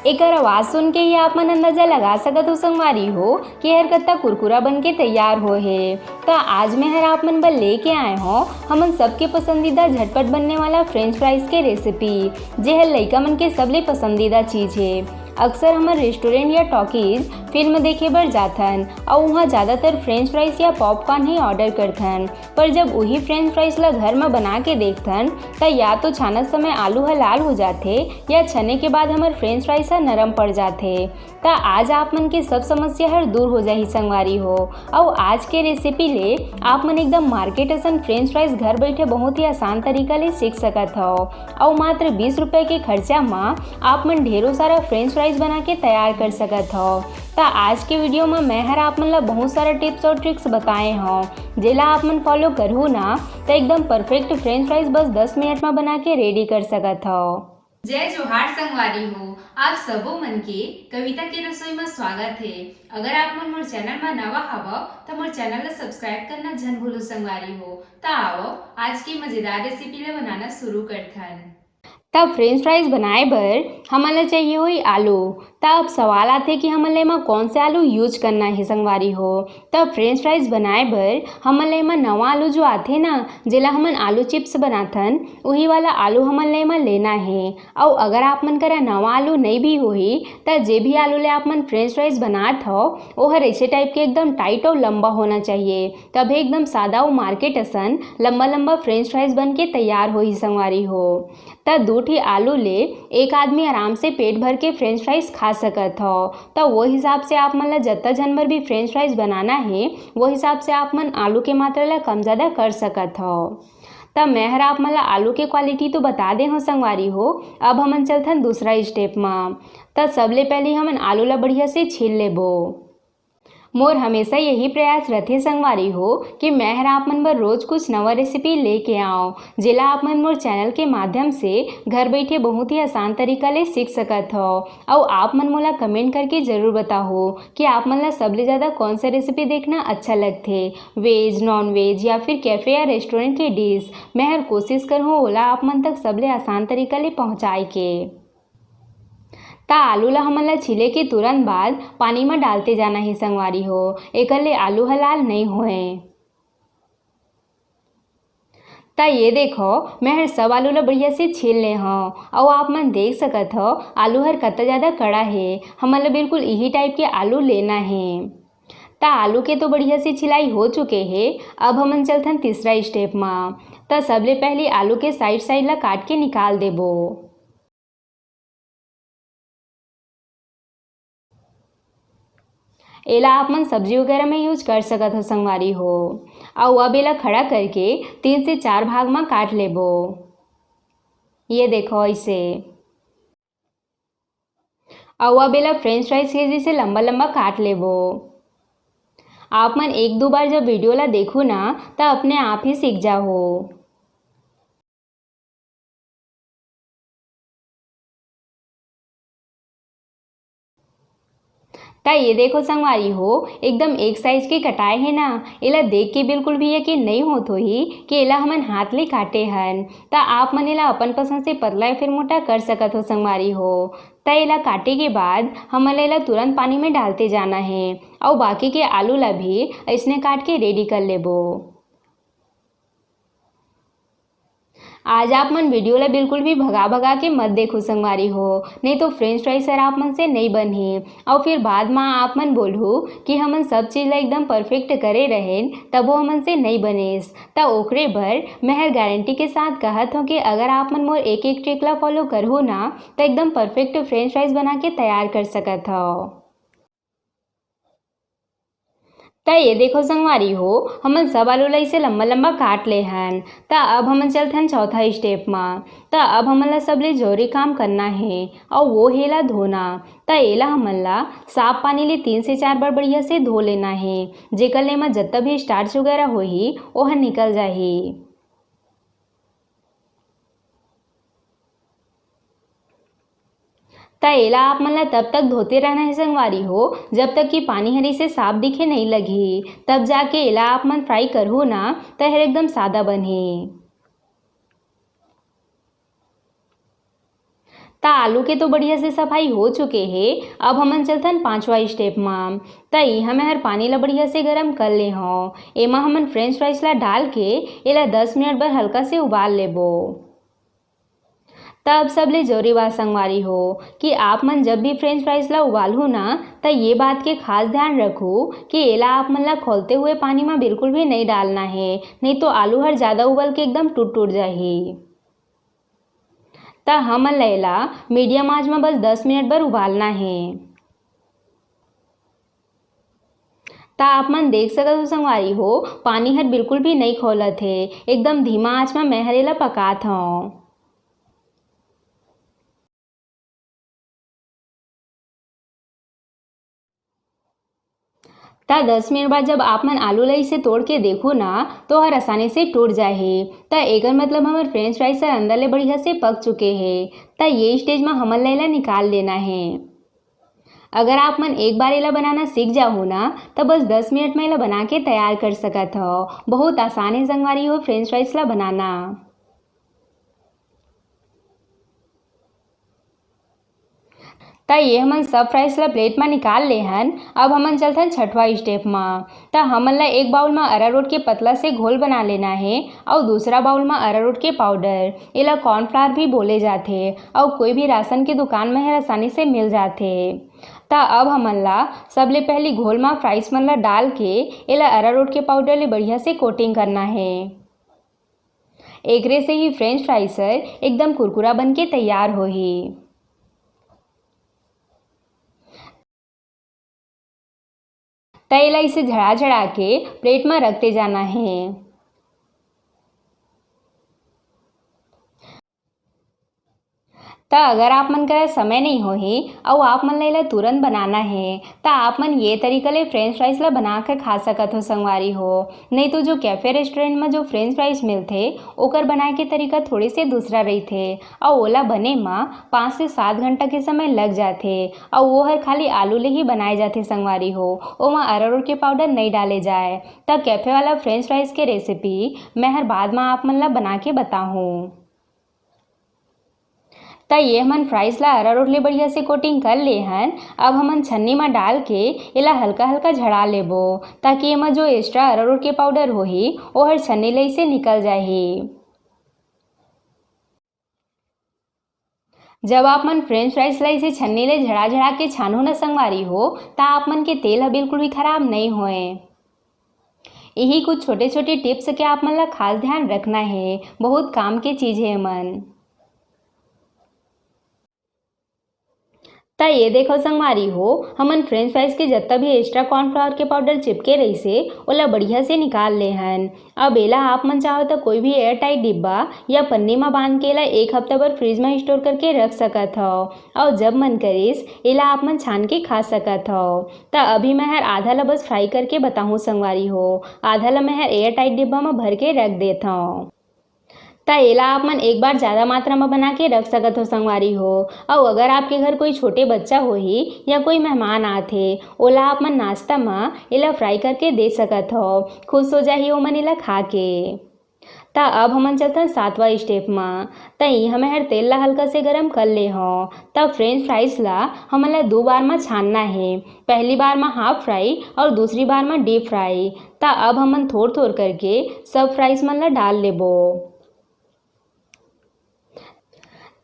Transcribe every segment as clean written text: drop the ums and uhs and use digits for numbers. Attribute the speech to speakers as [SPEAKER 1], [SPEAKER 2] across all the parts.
[SPEAKER 1] एकर आवाज़ सुन के ही आप मन अंदाजा लगा सकत हो संगवारी हो कि हर कत्ता कुरकुरा बन के तैयार हो है। तो आज मैं हर आप मन बल लेके आए हो हमन सबके पसंदीदा झटपट बनने वाला फ्रेंच फ्राइज के रेसिपी, जे हर लइका मन के सबले पसंदीदा चीज़ है। अक्सर हमर रेस्टोरेंट या टॉकीज फिल्म देखे बर जाथन और वहाँ ज़्यादातर फ्रेंच फ्राइज या पॉपकॉर्न ही ऑर्डर करथन, पर जब वही फ्रेंच फ्राइज ला घर में बना के देखथन त या तो छानत समय आलू ह लाल हो जाथे या छने के बाद हमर फ्रेंच फ्राइज ह नरम पड़ जाथे। त आज आप मन के सब समस्या हर दूर हो जाही संगवारी हो। और आज के रेसिपी ले आप मन एकदम मार्केट असन फ्रेंच फ्राइज घर बैठे बहुत ही आसान तरीका ले सीख सकत हो और मात्र 20 रुपये के खर्चा में आप मन ढेरों सारा फ्रेंच फ्राइज बना के तैयार कर सकत हो। तो आज के वीडियो में मैं हर आप मन ला बहुत सारा टिप्स और ट्रिक्स बताए हो, जेला आप मन फॉलो करहु ना तो एकदम परफेक्ट फ्रेंच फ्राइज बस 10 मिनट में बना के रेडी कर सकत हो।
[SPEAKER 2] जय जोहार संगवारी हो, आप सबो मन के कविता के रसोई में स्वागत है। अगर आप मन मोर चैनल में नवा हवा तो मोर चैनल ला सब्सक्राइब करना जन भूलो संगवारी हो। तो आओ आज की मजेदार रेसिपी ले बनाना शुरू करथन।
[SPEAKER 1] तब फ्रेंच फ्राइज बनाए बर हमन ला चाहिए हुई आलू। तब सवाल आते कि हमन ला एमा कौन से आलू यूज करना है संगवारी हो। तब फ्रेंच फ्राइज बनाए बर हमन ला एमा नवा आलू जो आथे ना, जेला हमन आलू चिप्स बनाथन, वही वाला आलू हमन ला एमा लेना है। और अगर आप मन करा नवा आलू नहीं भी होही त जे भी आलू ले आप मन फ्रेंच फ्राइज बनात हो वो हर ऐसे टाइप के एकदम टाइट और लंबा होना चाहिए, तब एकदम सादा और मार्केट असन लंबा लंबा फ्रेंच फ्राइज बन के तैयार होही संगवारी हो। त 2 ठी आलू ले एक आदमी आराम से पेट भर के फ्रेंच फ्राइज खा सकत हो। तो वो हिसाब से आप मन ला जत्ता जन बर भी फ्रेंच फ्राइज बनाना है वो हिसाब से आप मन आलू के मात्रा ला कम ज़्यादा कर सकत हो। तब मैं हर आप मन ला आलू के क्वालिटी तो बता दे हो संगवारी हो। अब हमन चलथन दूसरा स्टेप में। तब सबले पहले हमन आलू ला बढ़िया से छील लेबो। मोर हमेशा यही प्रयास रहते संगवारी हो कि मैं हर आप मन बर रोज कुछ नवा रेसिपी लेके आओ, जेला आप मन मोर चैनल के माध्यम से घर बैठे बहुत ही आसान तरीका ले सीख सकत हो। और आप मन मोला कमेंट करके जरूर बताओ कि आप मन ला सबले ज़्यादा कौन सा रेसिपी देखना अच्छा लगथे, वेज, नॉन वेज या फिर कैफ़े या रेस्टोरेंट की डिश। मैं हर कोशिश करहूँ ओला आप मन तक सबले आसान तरीका ले पहुँचाए के। ता आलू ला हमन ला छीले के तुरंत बाद पानी में डालते जाना है संगवारी हो, एकर ले आलू ह लाल नहीं होए। ता ये देखो मैं हर सब आलू ला बढ़िया से छील ले हूँ और आप मन देख सकत हो आलू हर कत्ता ज़्यादा कड़ा है। हमन ला बिल्कुल यही टाइप के आलू लेना है। ता आलू के तो बढ़िया से छिलाई हो चुके हैं। अब हमन चलथन तीसरा स्टेप में। ता सबले पहले आलू के साइड साइड ला काट के निकाल देबो। एला आप मन सब्जी वगैरह में यूज कर सकत हो संगवारी हो। और अब एला खड़ा करके 3 से 4 भाग में काट लेबो। ये देखो ऐसे। और अब एला फ्रेंच फ्राइज के जैसे लंबा लंबा काट लेबो। आप मन 1-2 बार जब वीडियो ला देखो ना तो अपने आप ही सीख जाओ। ता ये देखो संगवारी हो एकदम एक साइज के कटाए है ना, एला देख के बिल्कुल भी यकीन नहीं होत होही कि एला हमन हाथ ले काटे हन। ता आप मन एला अपन पसंद से पतला या फिर मोटा कर सकत हो संगवारी हो। ता एला काटे के बाद हमन एला तुरंत पानी में डालते जाना है और बाकी के आलू ला भी ऐसने काट के रेडी कर लेबो। आज आप मन वीडियो ला बिल्कुल भी भगा भगा के मत देखो संगवारी हो, नहीं तो फ्रेंच फ्राइज सर आप मन से नहीं बने और फिर बाद में आप मन बोलू कि हमन सब चीज़ ला एकदम परफेक्ट करे रहें तब वो हमन से नहीं बनेस। त ओकरे बर मैं हर गारंटी के साथ कहत हूँ कि अगर आप मन मोर एक एक ट्रिक ला फॉलो करहु ना तो एकदम परफेक्ट फ्रेंच फ्राइज बना के तैयार कर सकत हो। त ये देखो संगवारी हो हमन सब आलू ला इसे लंबा लंबा काट ले हन। त अब हमन चलथन चौथा स्टेप में। त अब हमन ला सबले जरूरी काम करना है और वो हेला धोना। त एला हमन ला साफ पानी ले 3 से 4 बार बढ़िया से धो लेना है, जेकर ले में जत्ता भी स्टार्च वगैरह होही ओह निकल जाही। त एला आप मन ला तब तक धोते रहना है संगवारी हो जब तक कि पानी हरी से साफ दिखे नहीं लगी, तब जाके एला आप मन फ्राई करहु ना तो हर एकदम सादा बनही। त ता आलू के तो बढ़िया से सफाई हो चुके हैं। अब हमन चलथन 5वां स्टेप में। ता हमें हर पानी ला बढ़िया से गरम कर ले हों। एमा हमन फ्रेंच फ्राइज ला डाल के एला 10 मिनट बर हल्का से उबाल लेबो। तब सबले जरूरी बात संगवारी हो कि आप मन जब भी फ्रेंच फ्राइज ला उबालू ना तो ये बात के खास ध्यान रखो कि एला आप मन ला खोलते हुए पानी में बिल्कुल भी नहीं डालना है, नहीं तो आलू हर ज़्यादा उबल के एकदम टूट जाही। ता हमन एला मीडियम आंच में बस 10 मिनट बर उबालना है। ता आप मन देख सकत हो संगवारी हो पानी हर बिल्कुल भी नहीं खोलत है, एकदम धीमा आंच में मैं हर एला पकात हूँ। ता 10 मिनट बाद जब आप मन आलू ला इसे तोड़ के देखो ना तो हर आसानी से टूट जाए। ता एकर मतलब हमारे फ्रेंच फ्राइज सर अंदर ले बढ़िया से पक चुके हैं। ता ये स्टेज में हमन ला निकाल लेना है। अगर आप मन एक बार इला बनाना सीख जाओ ना तो बस 10 मिनट में इला बना के तैयार कर सकत हो। बहुत आसान है संगवारी हो फ्रेंच फ्राइज ला बनाना। ता ये हमन सब फ्राइज ला प्लेट में निकाल ले हन। अब हमन चलथन 6वां स्टेप में। ता हमन ला एक बाउल में अरारोट के पतला से घोल बना लेना है और दूसरा बाउल में अरारोट के पाउडर, इला कॉर्नफ्लावर भी बोले जाते और कोई भी राशन की दुकान में है आसानी से मिल जाते। ता अब हमन ला सबले पहली घोल में फ्राइज मन ला डाल के इला अरारोट के पाउडर ले बढ़िया से कोटिंग करना है। एकरे से ही फ्रेंच फ्राइज एकदम कुरकुरा बन के तैयार होही। तैला इसे झड़ा के प्लेट में रखते जाना है। ता अगर आप मन का समय नहीं हो ही और आप मन ला तुरंत बनाना है ता आप मन ये तरीका ले फ्रेंच फ्राइज ला बना कर खा सकत हो संगवारी हो। नहीं तो जो कैफ़े रेस्टोरेंट में जो फ्रेंच फ्राइज मिलते ओकर बनाए के तरीका थोड़ी से दूसरा रही थे और ओला बने में 5 से 7 घंटा के समय लग जाते और वो हर खाली आलू ले ही बनाए जाते संगवारी हो। ओमा अरारोट के पाउडर नहीं डाले जाए। ता कैफ़े वाला फ्रेंच फ्राइज के रेसिपी मैं हर बाद में आप मन ला बना के बताऊँ। ता ये हमन फ्राइज ला अरारोट ले बढ़िया से कोटिंग कर ले हन। अब हमन छन्नी में डाल के इला हल्का हल्का झड़ा लेबो ताकि एमा जो एक्स्ट्रा अरारोट के पाउडर होही वो हर छन्नी ले इसे निकल जाही। जब आप मन फ्रेंच फ्राइज ला इसे छन्नी ले झड़ा के छानो न संगवारी हो ता आप मन के तेल ह बिल्कुल भी खराब नहीं होए। यही कुछ छोटे छोटे टिप्स के आप मन ला खास ध्यान रखना है, बहुत काम के चीज़ है मन। ता ये देखो संगवारी हो हमन फ्रेंच फ्राइज के जितना भी एक्स्ट्रा कॉर्नफ्लावर के पाउडर चिपके रही से ओला बढ़िया से निकाल ले हन। अब एला आप मन चाहो तो कोई भी एयर टाइट डिब्बा या पन्नी में बांध के एला 1 हफ्ता भर फ्रिज में स्टोर करके रख सकत हो और जब मन करिस एला आप मन छान के खा सकत हो। ता अभी मैं हर आधा ला बस फ्राई करके बताऊँ संगवारी हो, आधा ला मैं हर एयर टाइट डिब्बा में भर के रख देता हूँ। ता एला आप मन एक बार ज़्यादा मात्रा में बना के रख सकत हो संगवारी हो। और अगर आपके घर कोई छोटे बच्चा होही या कोई मेहमान आथे ओला आप मन नाश्ता में एला फ्राई करके दे सकत हो, खुश हो जाही ओ मन एला खा के। ता अब हमन चलथन 7वां स्टेप में। तई हमें हर तेल ला हल्का से गरम कर ले हो। तब फ्रेंच फ्राइज ला हमन ला 2 बार में छानना है, पहली बार में हाफ फ्राई और दूसरी बार में डीप फ्राई। ता अब हमन थोड़ करके सब फ्राइज मन ला डाल लेबो।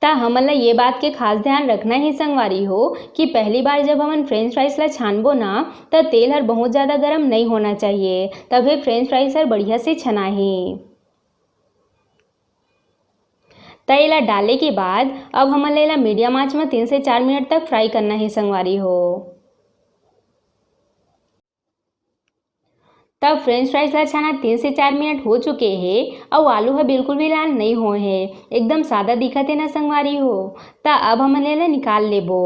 [SPEAKER 1] ता हमन ला ये बात के खास ध्यान रखना है संगवारी हो कि पहली बार जब हमन फ्रेंच फ्राइज ला छानबो ना तो तेल हर बहुत ज़्यादा गर्म नहीं होना चाहिए, तभी फ्रेंच फ्राइज हर बढ़िया से छनाही। तेल डालने के बाद अब हमन ला मीडियम आंच में 3 से 4 मिनट तक फ्राई करना है संगवारी हो। तब फ्रेंच फ्राइज ला छाना 3 से 4 मिनट हो चुके हैं और आलू है बिल्कुल भी लाल नहीं हुए हैं, एकदम सादा दिखत है ना संगवारी हो। ता अब हमन एला निकाल लेबो।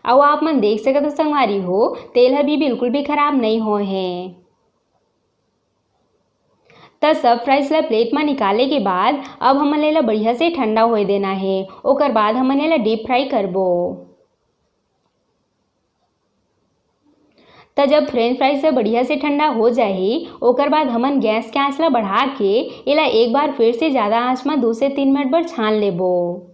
[SPEAKER 1] और आप मन देख सकते हो संगवारी हो तेल अभी बिल्कुल भी खराब नहीं हुए हैं। तब सब फ्राइज ला प्लेट में निकाले के बाद अब हमन एला बढ़िया से ठंडा होए देना है, ओकर बाद हमन एला डीप फ्राई करबो। तो जब फ्रेंच फ्राइज से बढ़िया से ठंडा हो जाही ओकर बाद हमन गैस के आँच ला बढ़ा के एला एक बार फिर से ज़्यादा आँच में 2 से 3 मिनट बर छान लेबो।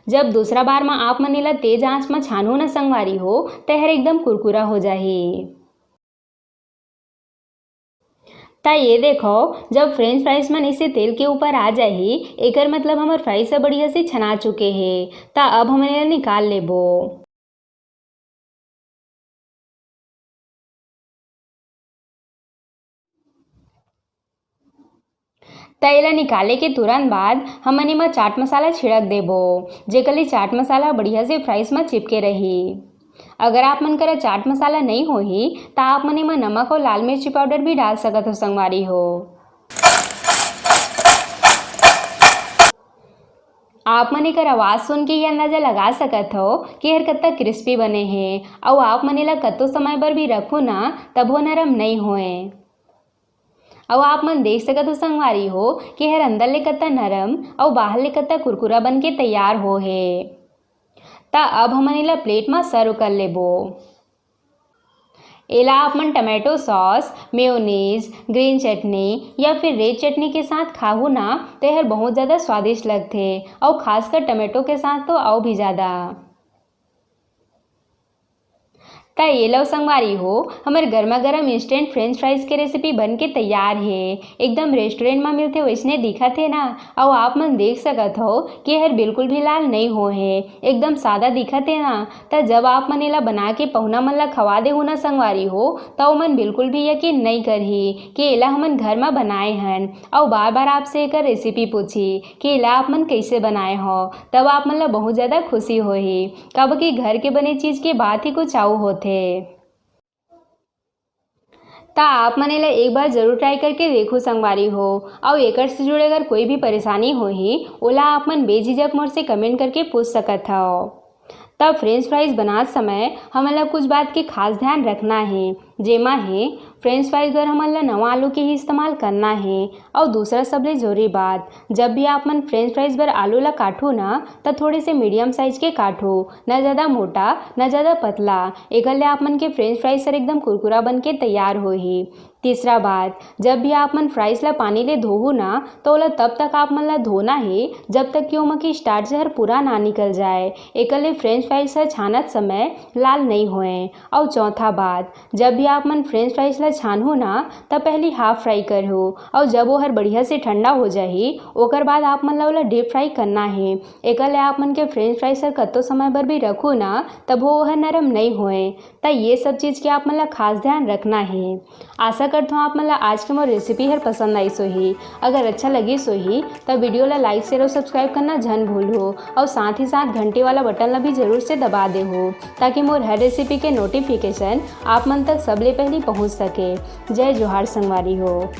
[SPEAKER 1] जब दूसरा बार में आप मन एला तेज आँच में छानो न संगवारी हो तो हर एकदम कुरकुरा हो जाही। ता ये देखो जब फ्रेंच फ्राइज मन इसे तेल के ऊपर आ जाही एकर मतलब हमार फ्राइज से बढ़िया से छना चुके हैं। ता अब हमन एला निकाल लेबो। तैला निकाले के तुरंत बाद हमन एमा चाट मसाला छिड़क देबो जेकर ले चाट मसाला बढ़िया से फ्राइज में चिपके रही। अगर आप मन करा चाट मसाला नहीं होही तो आप मन एमा नमक और लाल मिर्ची पाउडर भी डाल सकत हो संगवारी हो। आप मन एकर आवाज़ सुन के ये अंदाजा लगा सकत हो कि हर कत्ता क्रिस्पी बने हैं और आप मन एला कत्तो समय बर भी रखो ना तब वो नरम नहीं होए। और आप मन देख सकत हो संगवारी हो कि हर अंदर ले कत्ता नरम और बाहर ले कत्ता कुरकुरा बन के तैयार हो है। ता अब हमन एला प्लेट में सर्व कर लेबो। एला आप मन टमाटो सॉस, मेयोनीज, ग्रीन चटनी या फिर रेड चटनी के साथ खाहू ना तो हर बहुत ज़्यादा स्वादिष्ट लगते और खासकर टमाटो के साथ तो और भी ज़्यादा। ता ये लो संगवारी हो हमारे गर्मा गर्म इंस्टेंट फ्रेंच फ्राइज के रेसिपी बन के तैयार है। एकदम रेस्टोरेंट में मिलते वैसने दिखा थे ना और आप मन देख सकत हो कि हर बिल्कुल भी लाल नहीं हो है एकदम सादा दिखा थे ना। तो जब आप मन एला बना के पहुना मन ला खवा दे हो ना संगवारी हो तो मन बिल्कुल भी यकीन नहीं करही कि एला हमन घर में बनाए हन और बार बार आपसे एक रेसिपी पूछी कि एला आप मन कैसे बनाए हो तब आप मन ला बहुत ज़्यादा खुशी होही कब कि घर के बने चीज़ के बात ही कुछ आऊ होते। ता आप मन एला एक बार जरूर ट्राई करके देखो संगवारी हो और एकर से जुड़े अगर कोई भी परेशानी होही ओला आप मन बेझिझक मोर से कमेंट करके पूछ सकत हो। तब फ्रेंच फ्राइज बनात समय हमन ला कुछ बात के खास ध्यान रखना है जेमा है फ्रेंच फ्राइज बर हमन ला नवा आलू के ही इस्तेमाल करना है। और दूसरा सबले जरूरी बात जब भी आप मन फ्रेंच फ्राइज बर आलू ला काटो ना तो थोड़े से मीडियम साइज के काटो न ज़्यादा मोटा न ज़्यादा पतला एकर ले आप मन के फ्रेंच फ्राइज सर एकदम कुरकुरा बन के तैयार होही। तीसरा बात जब भी आप मन फ्राइज ला पानी ले धोहू ना तो ओला तब तक आप मन ला धोना है जब तक कि ओमा की स्टार्च हर पूरा ना निकल जाए एकर ले फ्रेंच फ्राइज हर छानत समय लाल नहीं होए। और चौथा बात जब भी आप मन फ्रेंच फ्राइज ला छानहू ना तब पहले हाफ फ्राई करहू और जब वो हर बढ़िया से ठंडा हो जाही ओकर बाद आप मन ला ओला डीप फ्राई करना है। एकर ले आप मन के फ्रेंच फ्राइज हर कत्तो समय बर भी रखू ना तब वो हर नरम नहीं होए। तो ये सब चीज़ के आप मन ला खास ध्यान रखना है। आशा करता हूँ आप मन ला आज के मोर रेसिपी हर पसंद आई सोही। अगर अच्छा लगी सोही तो वीडियो ला लाइक शेयर और सब्सक्राइब करना जन भूलो और साथ ही साथ घंटे वाला बटन ला भी जरूर से दबा दे हो ताकि मोर हर रेसिपी के नोटिफिकेशन आप मन तक सबले पहले पहुँच सके। जय जोहार संगवारी हो।